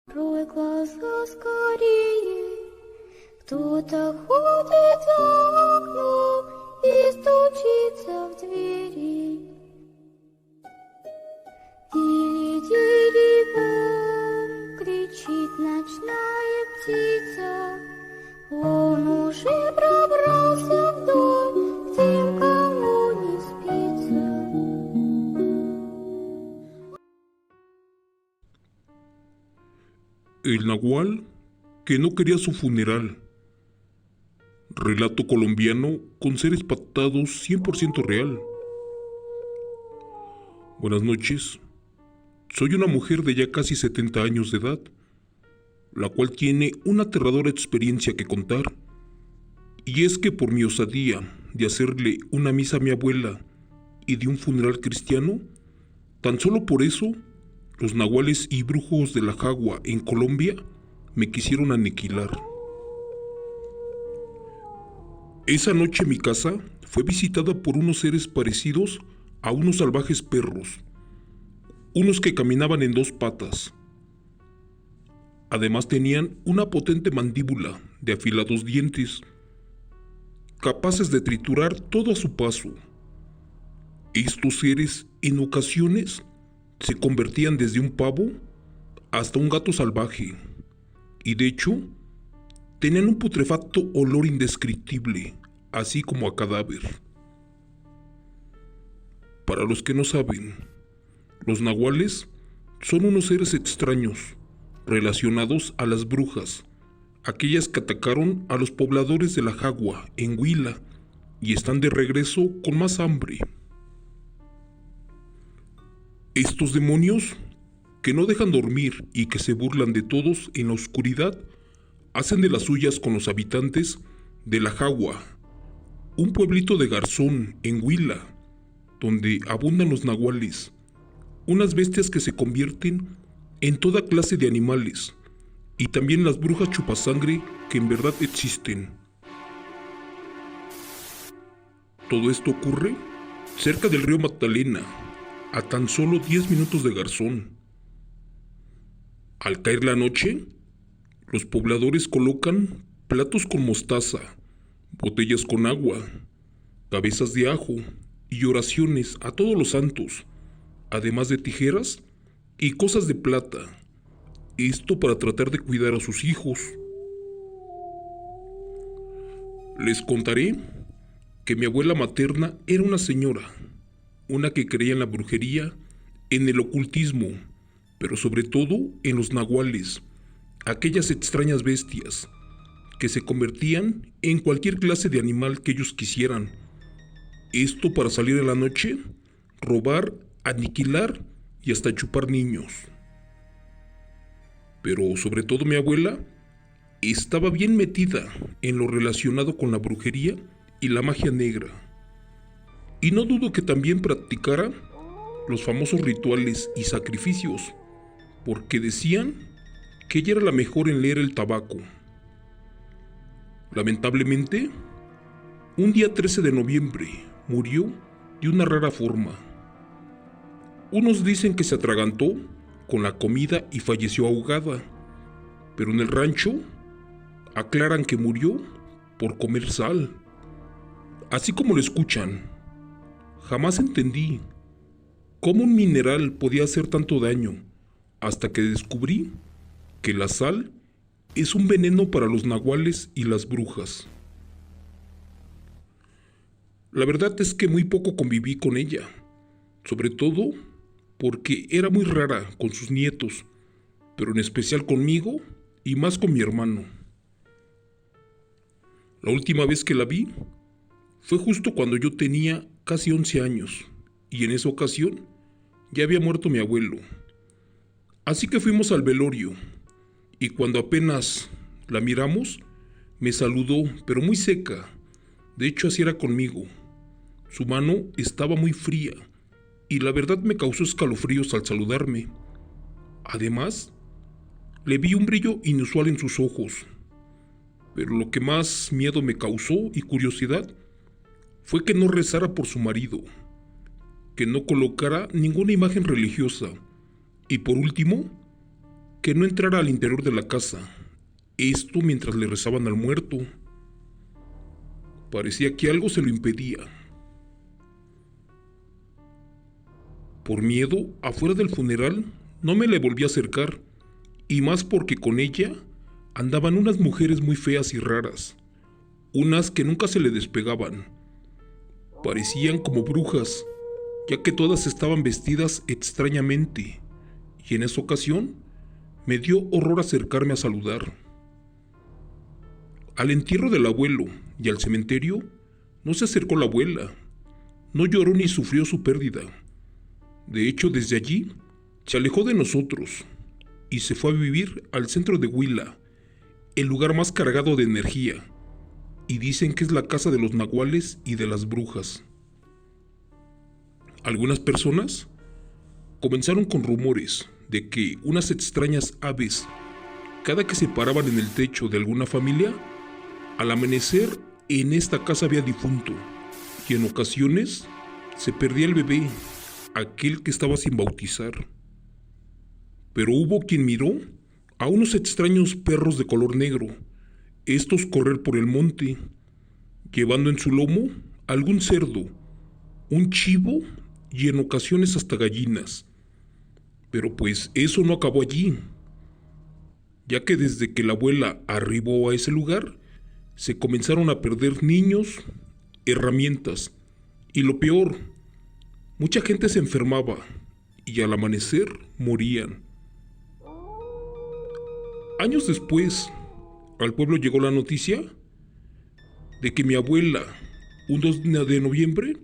Открой глаза скорее, кто-то ходит за окном и стучится в двери. Дири-дири-бом, кричит ночная птица, он уже пробрался в дом, к тем, кому не спится. El nahual que no quería su funeral. Relato colombiano con seres pactados 100% real. Buenas noches. Soy una mujer de ya casi 70 años de edad, la cual tiene una aterradora experiencia que contar. Y es que por mi osadía de hacerle una misa a mi abuela y de un funeral cristiano, tan solo por eso, los nahuales y brujos de la Jagua en Colombia me quisieron aniquilar. Esa noche mi casa fue visitada por unos seres parecidos a unos salvajes perros, unos que caminaban en dos patas. Además tenían una potente mandíbula de afilados dientes, capaces de triturar todo a su paso. Estos seres en ocasiones se convertían desde un pavo hasta un gato salvaje, y de hecho tenían un putrefacto olor indescriptible, así como a cadáver. Para los que no saben, los nahuales son unos seres extraños relacionados a las brujas, aquellas que atacaron a los pobladores de la Jagua en Huila y están de regreso con más hambre. Estos demonios, que no dejan dormir y que se burlan de todos en la oscuridad, hacen de las suyas con los habitantes de la Jagua, un pueblito de Garzón en Huila, donde abundan los nahuales, unas bestias que se convierten en toda clase de animales, y también las brujas chupasangre que en verdad existen. Todo esto ocurre cerca del río Magdalena, a tan solo 10 minutos de Garzón. Al caer la noche, los pobladores colocan platos con mostaza, botellas con agua, cabezas de ajo y oraciones a todos los santos, además de tijeras y cosas de plata. Esto para tratar de cuidar a sus hijos. Les contaré que mi abuela materna era una señora, una que creía en la brujería, en el ocultismo, pero sobre todo en los nahuales, aquellas extrañas bestias que se convertían en cualquier clase de animal que ellos quisieran. Esto para salir en la noche, robar, aniquilar y hasta chupar niños. Pero sobre todo mi abuela estaba bien metida en lo relacionado con la brujería y la magia negra. Y no dudo que también practicara los famosos rituales y sacrificios, porque decían que ella era la mejor en leer el tabaco. Lamentablemente, un día 13 de noviembre murió de una rara forma. Unos dicen que se atragantó con la comida y falleció ahogada, pero en el rancho aclaran que murió por comer sal. Así como lo escuchan, jamás entendí cómo un mineral podía hacer tanto daño, hasta que descubrí que la sal es un veneno para los nahuales y las brujas. La verdad es que muy poco conviví con ella, sobre todo porque era muy rara con sus nietos, pero en especial conmigo y más con mi hermano. La última vez que la vi fue justo cuando yo tenía casi 11 años, y en esa ocasión ya había muerto mi abuelo. Así que fuimos al velorio, y cuando apenas la miramos, me saludó, pero muy seca. De hecho, así era conmigo. Su mano estaba muy fría, y la verdad me causó escalofríos al saludarme. Además, le vi un brillo inusual en sus ojos. Pero lo que más miedo me causó y curiosidad fue que no rezara por su marido, que no colocara ninguna imagen religiosa, y por último, que no entrara al interior de la casa. Esto mientras le rezaban al muerto. Parecía que algo se lo impedía. Por miedo, afuera del funeral, no me le volví a acercar, y más porque con ella andaban unas mujeres muy feas y raras, unas que nunca se le despegaban. Parecían como brujas, ya que todas estaban vestidas extrañamente, y en esa ocasión me dio horror acercarme a saludar. Al entierro del abuelo y al cementerio no se acercó la abuela, no lloró ni sufrió su pérdida. De hecho, desde allí se alejó de nosotros y se fue a vivir al centro de Huila, el lugar más cargado de energía, y dicen que es la casa de los nahuales y de las brujas. Algunas personas comenzaron con rumores de que unas extrañas aves, cada que se paraban en el techo de alguna familia, al amanecer en esta casa había difunto, y en ocasiones se perdía el bebé, aquel que estaba sin bautizar. Pero hubo quien miró a unos extraños perros de color negro, estos correr por el monte, llevando en su lomo algún cerdo, un chivo y en ocasiones hasta gallinas. Pero pues eso no acabó allí, ya que desde que la abuela arribó a ese lugar, se comenzaron a perder niños, herramientas, y lo peor, mucha gente se enfermaba y al amanecer morían. Años después, al pueblo llegó la noticia de que mi abuela, un 2 de noviembre,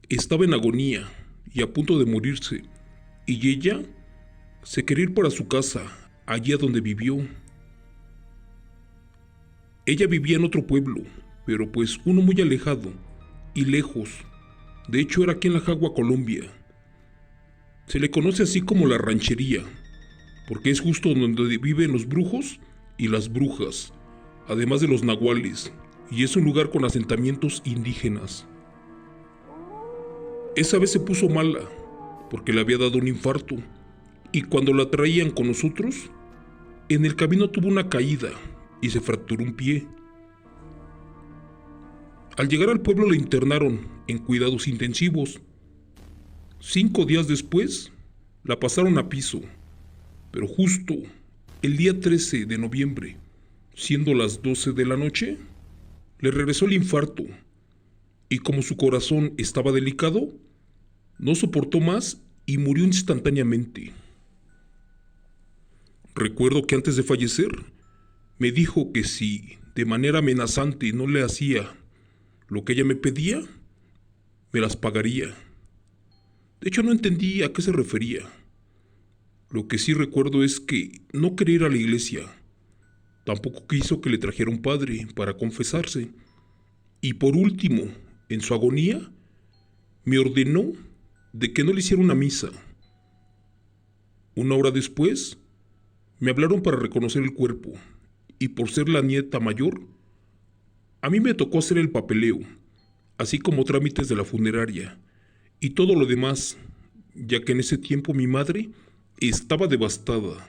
estaba en agonía y a punto de morirse, y ella se quería ir para su casa, allá donde vivió. Ella vivía en otro pueblo, pero pues uno muy alejado y lejos. De hecho, era aquí en La Jagua, Colombia. Se le conoce así como la ranchería, porque es justo donde viven los brujos y las brujas, además de los nahuales, y es un lugar con asentamientos indígenas. Esa vez se puso mala, porque le había dado un infarto, y cuando la traían con nosotros, en el camino tuvo una caída y se fracturó un pie. Al llegar al pueblo la internaron en cuidados intensivos. 5 días después, la pasaron a piso, pero justo el día 13 de noviembre, siendo las 12 de la noche, le regresó el infarto, y como su corazón estaba delicado, no soportó más y murió instantáneamente. Recuerdo que antes de fallecer, me dijo que si de manera amenazante no le hacía lo que ella me pedía, me las pagaría. De hecho, no entendí a qué se refería. Lo que sí recuerdo es que no quería ir a la iglesia. Tampoco quiso que le trajera un padre para confesarse. Y por último, en su agonía, me ordenó de que no le hiciera una misa. 1 hora después, me hablaron para reconocer el cuerpo. Y por ser la nieta mayor, a mí me tocó hacer el papeleo, así como trámites de la funeraria y todo lo demás, ya que en ese tiempo mi madre estaba devastada.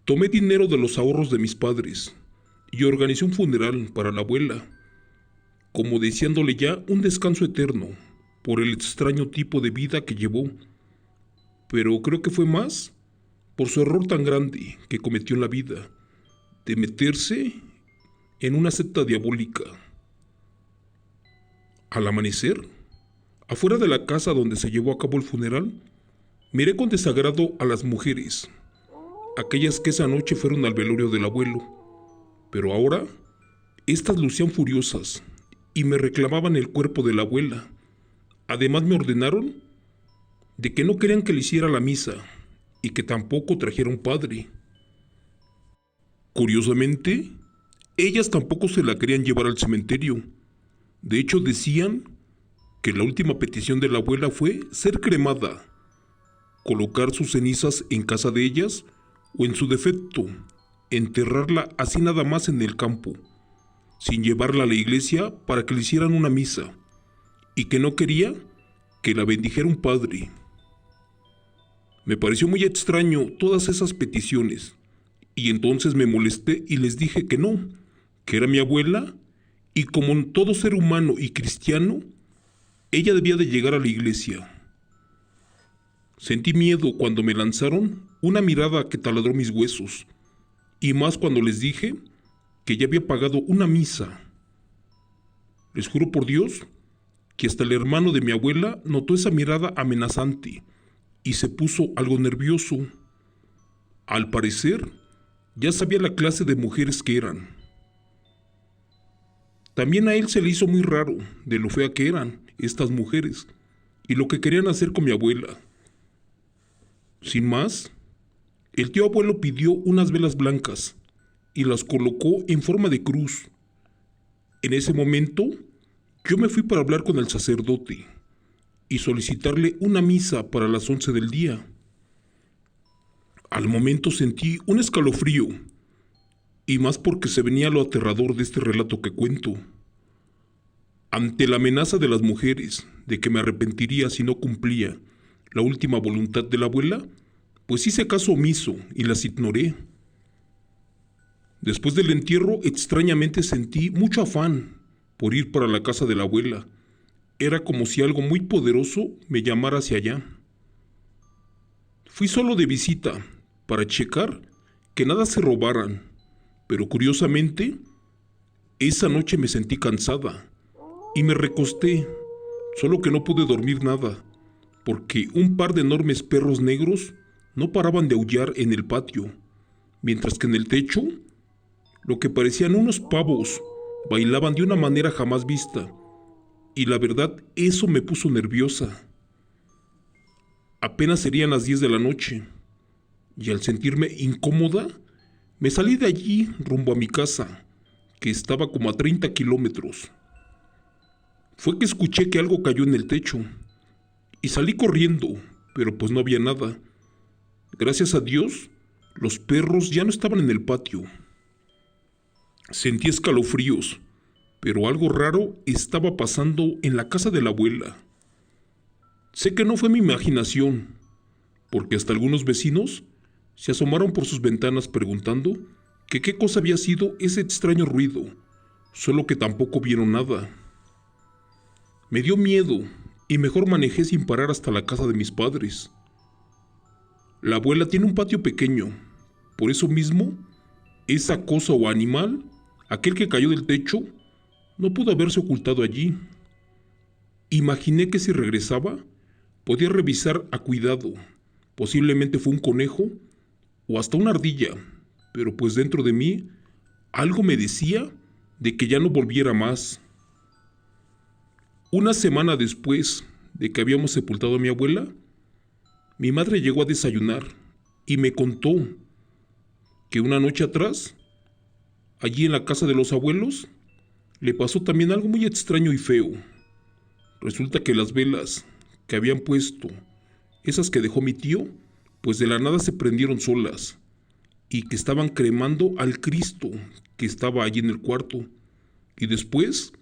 Tomé dinero de los ahorros de mis padres y organizé un funeral para la abuela, como deseándole ya un descanso eterno por el extraño tipo de vida que llevó, pero creo que fue más por su error tan grande que cometió en la vida, de meterse en una secta diabólica. Al amanecer, afuera de la casa donde se llevó a cabo el funeral, miré con desagrado a las mujeres, aquellas que esa noche fueron al velorio del abuelo, pero ahora estas lucían furiosas y me reclamaban el cuerpo de la abuela. Además me ordenaron de que no querían que le hiciera la misa y que tampoco trajera un padre. Curiosamente, ellas tampoco se la querían llevar al cementerio. De hecho, decían que la última petición de la abuela fue ser cremada, colocar sus cenizas en casa de ellas o, en su defecto, enterrarla así nada más en el campo, sin llevarla a la iglesia para que le hicieran una misa, y que no quería que la bendijera un padre. Me pareció muy extraño todas esas peticiones, y entonces me molesté y les dije que no, que era mi abuela, y como en todo ser humano y cristiano, ella debía de llegar a la iglesia. Sentí miedo cuando me lanzaron una mirada que taladró mis huesos, y más cuando les dije que ya había pagado una misa. Les juro por Dios que hasta el hermano de mi abuela notó esa mirada amenazante y se puso algo nervioso. Al parecer, ya sabía la clase de mujeres que eran. También a él se le hizo muy raro de lo fea que eran estas mujeres y lo que querían hacer con mi abuela. Sin más, el tío abuelo pidió unas velas blancas y las colocó en forma de cruz. En ese momento, yo me fui para hablar con el sacerdote y solicitarle una misa para las 11 del día. Al momento sentí un escalofrío, y más porque se venía lo aterrador de este relato que cuento. Ante la amenaza de las mujeres de que me arrepentiría si no cumplía la última voluntad de la abuela, pues hice caso omiso y las ignoré. Después del entierro, extrañamente sentí mucho afán por ir para la casa de la abuela. Era como si algo muy poderoso me llamara hacia allá. Fui solo de visita para checar que nada se robaran, pero curiosamente, esa noche me sentí cansada y me recosté, solo que no pude dormir nada, porque un par de enormes perros negros no paraban de aullar en el patio, mientras que en el techo, lo que parecían unos pavos bailaban de una manera jamás vista, y la verdad eso me puso nerviosa. Apenas serían las 10 de la noche, y al sentirme incómoda, me salí de allí rumbo a mi casa, que estaba como a 30 kilómetros. Fue que escuché que algo cayó en el techo, y salí corriendo, pero pues no había nada. Gracias a Dios, los perros ya no estaban en el patio. Sentí escalofríos, pero algo raro estaba pasando en la casa de la abuela. Sé que no fue mi imaginación, porque hasta algunos vecinos se asomaron por sus ventanas preguntando que qué cosa había sido ese extraño ruido, solo que tampoco vieron nada. Me dio miedo y mejor manejé sin parar hasta la casa de mis padres. La abuela tiene un patio pequeño, por eso mismo, esa cosa o animal, aquel que cayó del techo, no pudo haberse ocultado allí. Imaginé que si regresaba, podía revisar a cuidado. Posiblemente fue un conejo o hasta una ardilla, pero pues dentro de mí algo me decía de que ya no volviera más. Una semana después de que habíamos sepultado a mi abuela, mi madre llegó a desayunar y me contó que una noche atrás, allí en la casa de los abuelos, le pasó también algo muy extraño y feo. Resulta que las velas que habían puesto, esas que dejó mi tío, pues de la nada se prendieron solas y que estaban cremando al Cristo que estaba allí en el cuarto. Y después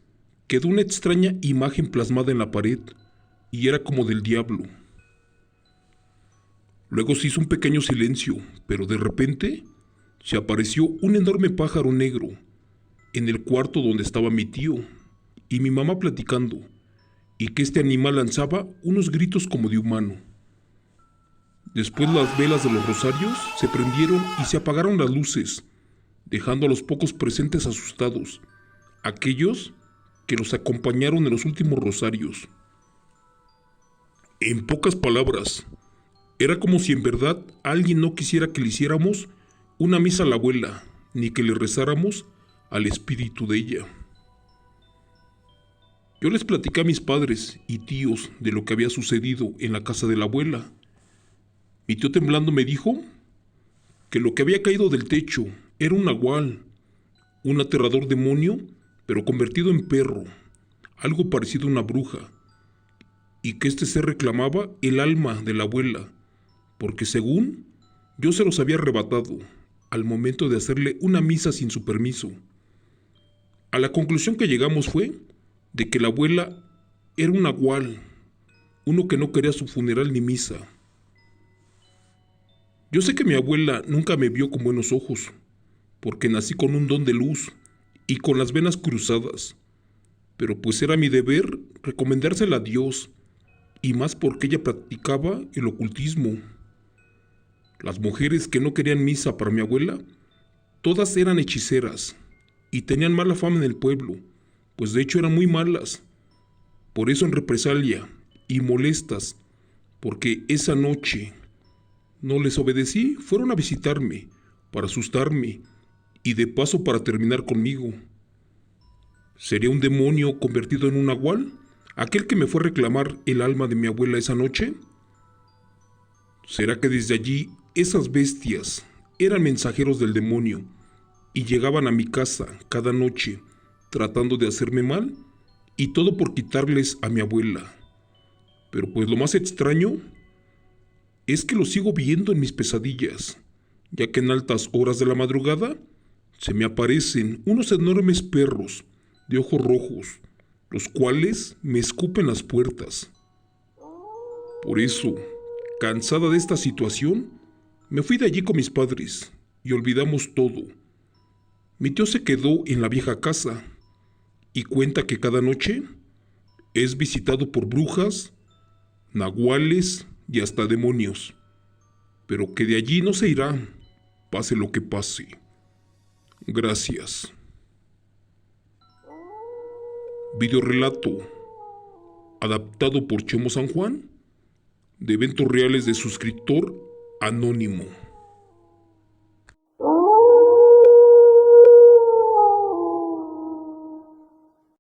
quedó una extraña imagen plasmada en la pared y era como del diablo. Luego se hizo un pequeño silencio, pero de repente se apareció un enorme pájaro negro en el cuarto donde estaba mi tío y mi mamá platicando, y que este animal lanzaba unos gritos como de humano. Después las velas de los rosarios se prendieron y se apagaron las luces, dejando a los pocos presentes asustados, aquellos que los acompañaron en los últimos rosarios. En pocas palabras, era como si en verdad alguien no quisiera que le hiciéramos una misa a la abuela, ni que le rezáramos al espíritu de ella. Yo les platicé a mis padres y tíos de lo que había sucedido en la casa de la abuela. Mi tío temblando me dijo que lo que había caído del techo era un nahual, un aterrador demonio, pero convertido en perro, algo parecido a una bruja, y que este ser reclamaba el alma de la abuela, porque según yo se los había arrebatado al momento de hacerle una misa sin su permiso. A la conclusión que llegamos fue de que la abuela era un nahual, uno que no quería su funeral ni misa. Yo sé que mi abuela nunca me vio con buenos ojos, porque nací con un don de luz y con las venas cruzadas, pero pues era mi deber recomendársela a Dios, y más porque ella practicaba el ocultismo. Las mujeres que no querían misa para mi abuela, todas eran hechiceras y tenían mala fama en el pueblo, pues de hecho eran muy malas. Por eso en represalia y molestas, porque esa noche no les obedecí, fueron a visitarme para asustarme y de paso para terminar conmigo. ¿Sería un demonio convertido en un nahual aquel que me fue a reclamar el alma de mi abuela esa noche? ¿Será que desde allí esas bestias eran mensajeros del demonio y llegaban a mi casa cada noche tratando de hacerme mal? Y todo por quitarles a mi abuela. Pero pues lo más extraño es que lo sigo viendo en mis pesadillas, ya que en altas horas de la madrugada se me aparecen unos enormes perros de ojos rojos, los cuales me escupen las puertas. Por eso, cansada de esta situación, me fui de allí con mis padres y olvidamos todo. Mi tío se quedó en la vieja casa y cuenta que cada noche es visitado por brujas, nahuales y hasta demonios, pero que de allí no se irá, pase lo que pase. Gracias. Videorelato adaptado por Chemo San Juan de eventos reales de suscriptor anónimo.